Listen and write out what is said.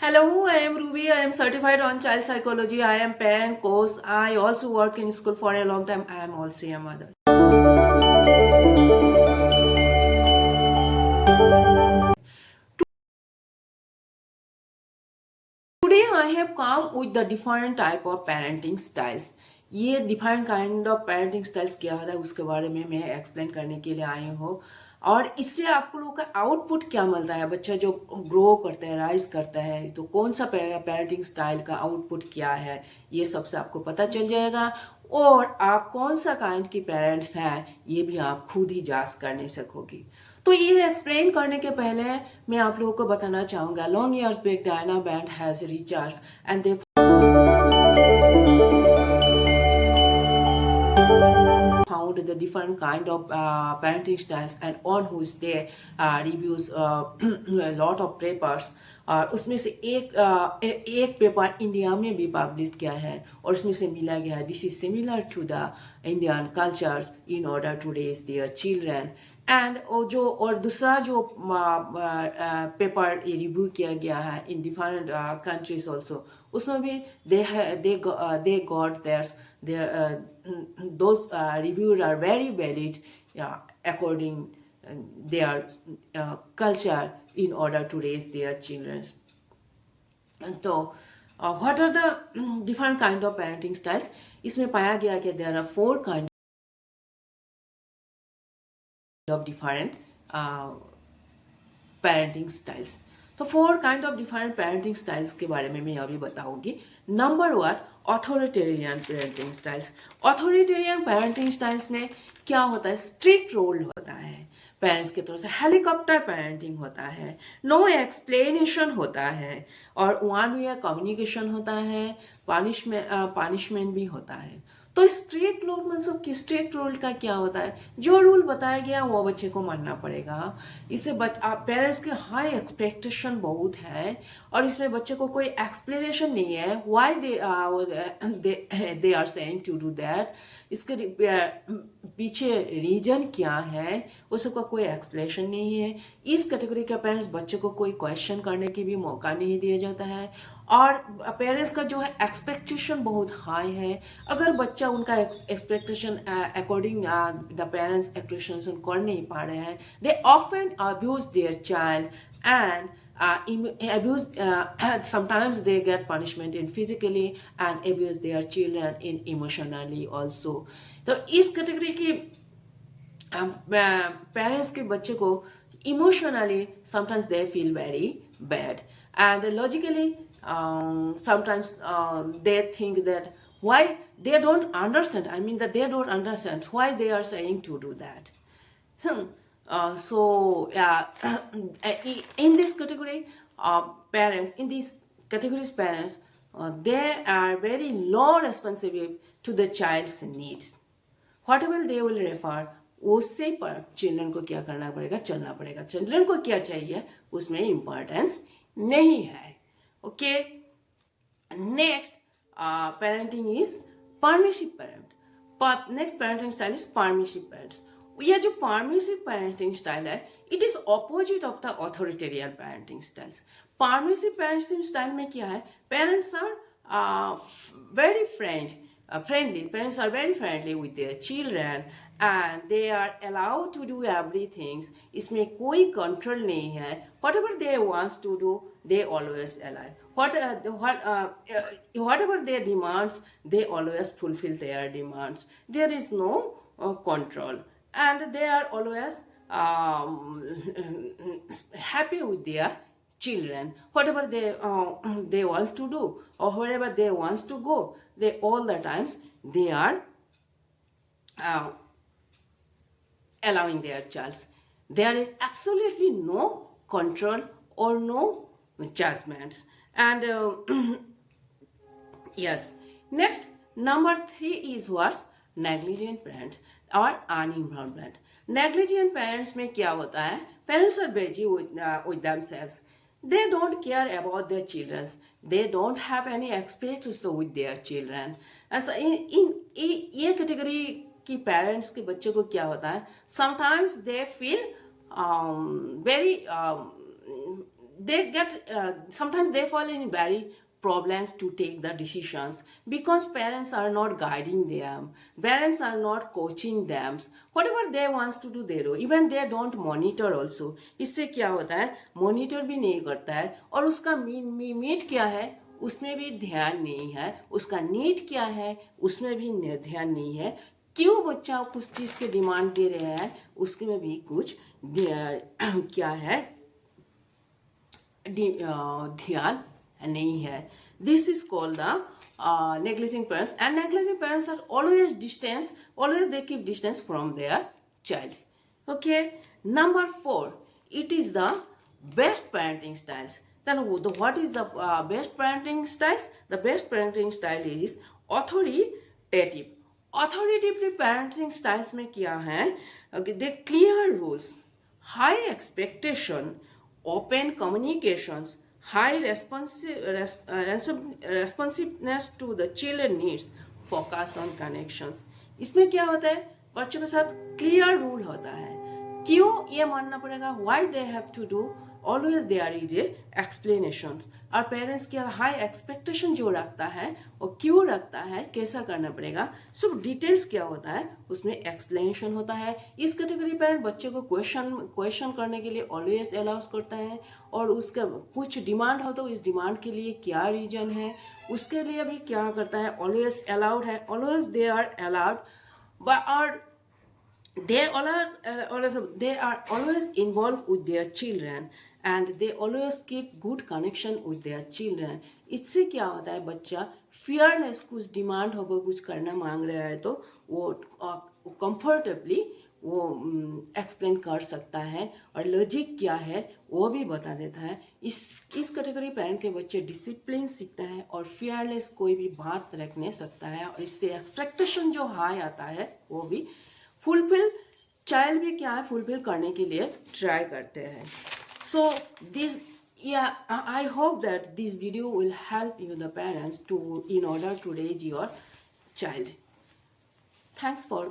Hello, I am Ruby. I am certified on child psychology. I am parent coach. I also work in school for a long time. I am also a mother. Today I have come with the different type of parenting styles. ये different kind of parenting styles क्या होता है उसके बारे में मैं explain करने के लिए आई हूँ। और इससे आपको लोगों का आउटपुट क्या मिलता है, बच्चा जो ग्रो करता है राइज करता है तो कौन सा पेरेंटिंग स्टाइल का आउटपुट क्या है, ये सबसे आपको पता चल जाएगा। और आप कौन सा काइंड की पेरेंट्स हैं ये भी आप खुद ही जांच करने सकोगी। तो ये एक्सप्लेन करने के पहले मैं आप लोगों को बताना चाहूँगा, long years back Diana band has recharge and they found the different kind of parenting styles, and on which they reviews a lot of papers। और उसमें से एक पेपर इंडिया में भी पब्लिश किया है और उसमें से मिला गया है this is similar to the Indian cultures in order to raise their children. And जो और दूसरा जो पेपर रिव्यू किया गया है इन डिफरेंट कंट्रीज ऑल्सो, उसमें भी they got their those reviews are very valid, yeah, according their culture in order to raise their children. And so what are the different kind of parenting styles? इसमें पाया गया कि there are four kind of different parenting styles। तो four kind of different parenting styles के बारे में मैं अभी बताऊंगी। Number one, authoritarian parenting styles. Authoritarian parenting styles में क्या होता है, स्ट्रिक्ट रोल होता है पेरेंट्स की तरफ से, हेलीकॉप्टर पेरेंटिंग होता है, नो एक्सप्लेनेशन होता है और वन वे कम्युनिकेशन होता है, पनिशमेंट भी होता है। तो स्ट्रिक्ट रूल मतलब कि स्ट्रिक्ट रूल का क्या होता है, जो रूल बताया गया वो बच्चे को मानना पड़ेगा। इससे पेरेंट्स के हाई एक्सपेक्टेशन बहुत है और इसमें बच्चे को कोई एक्सप्लेनेशन नहीं है why they are saying to do that, इसके पीछे रीजन क्या है उसका कोई एक्सप्लेनेशन नहीं है। इस कैटेगरी के पेरेंट्स बच्चे को कोई क्वेश्चन करने की भी मौका नहीं दिया जाता है और पेरेंट्स का जो है एक्सपेक्टेशन बहुत हाई है। अगर बच्चा उनका expectation according the parents expectation कर नहीं पा रहे हैं, they often abuse their child and abuse sometimes they get punishment in physically and abuse their children in emotionally also। तो इस कैटेगरी की पेरेंट्स के बच्चे को emotionally sometimes they feel very bad and logically sometimes they think that why they don't understand, I mean that they don't understand why they are saying to do that। So in this category parents, in these categories parents they are very low responsive to the child's needs, whatever they will refer उससे पर children को क्या करना पड़ेगा, चलना पड़ेगा। Children को क्या चाहिए उसमें इम्पोर्टेंस नहीं है। Okay, next parenting is permissive parent. Next parenting style is permissive parents. यह जो परमिसिव पेरेंटिंग स्टाइल है it is opposite of the authoritarian parenting styles. Permissive parenting style में क्या है, parents are very friendly, parents are very friendly with their children and they are allowed to do everything। इसमें कोई control नहीं है, whatever they wants to do they always allow, whatever their demands they always fulfill their demands, there is no control and they are always happy with their children, whatever they wants to do or wherever they wants to go, they all the times they are allowing their child, there is absolutely no control or no judgments and yes। Next, number three is what, negligent parents or uninvolved parent। negligent parents में क्या होता है, parents are busy with themselves, they don't care about their children, they don't have any expectations with their children। ऐसा इन ये category की parents के बच्चे को क्या होता है, sometimes they feel very they get sometimes they fall in very problems to take the decisions because parents are not guiding them, parents are not coaching them, whatever they wants to do they do, even they don't monitor also. इससे क्या होता है, monitor भी नहीं करता है और उसका मीट क्या है उसमें भी ध्यान नहीं है, उसका नीड क्या है उसमें भी ध्यान नहीं है, क्यों बच्चा कुछ चीज़ के डिमांड दे रहे हैं उसमें भी कुछ क्या है ध्यान नहीं है. This is called the negligent parents, and negligent parents are always distance, always they keep distance from their child. Okay, number 4, it is the best parenting styles. Then what is the best parenting styles? The best parenting style is authoritative. Authoritative parenting styles में क्या है, they clear rules, high expectation, open communications, high responsiveness to the children needs, focus on connections. इसमें क्या होता है, बच्चों के साथ क्लियर रूल होता है, क्यों ये मानना पड़ेगा, why they have to do, always there is a explanation. और पेरेंट्स की हाई एक्सपेक्टेशन जो रखता है वो क्यों रखता है, कैसा करना पड़ेगा, सब डिटेल्स क्या होता है उसमें एक्सप्लेनेशन होता है. इस कैटेगरी पेरेंट बच्चे को क्वेश्चन करने के लिए ऑलवेज अलाउस करता है और उसका कुछ डिमांड हो तो इस डिमांड के लिए क्या रीजन है उसके लिए भी क्या करता है, ऑलवेज अलाउड है, ऑलवेज दे आर अलाउड और they are always involved with their children and they always keep good connection with their children. इससे क्या होता है, बच्चा fearless कुछ डिमांड होगा, कुछ करना मांग रहा है तो वो कंफर्टेबली वो एक्सप्लेन कर सकता है और लॉजिक क्या है वो भी बता देता है. इस कैटेगरी पेरेंट के बच्चे डिसिप्लिन सीखता है और फियरलेस कोई भी बात रखने सकता है और इससे एक्सपेक्टेशन जो हाई आता है वो भी फुलफिल, चाइल्ड भी क्या है फुलफिल करने के लिए ट्राई करते हैं. So this I hope that this video will help you the parents to in order to raise your child. Thanks for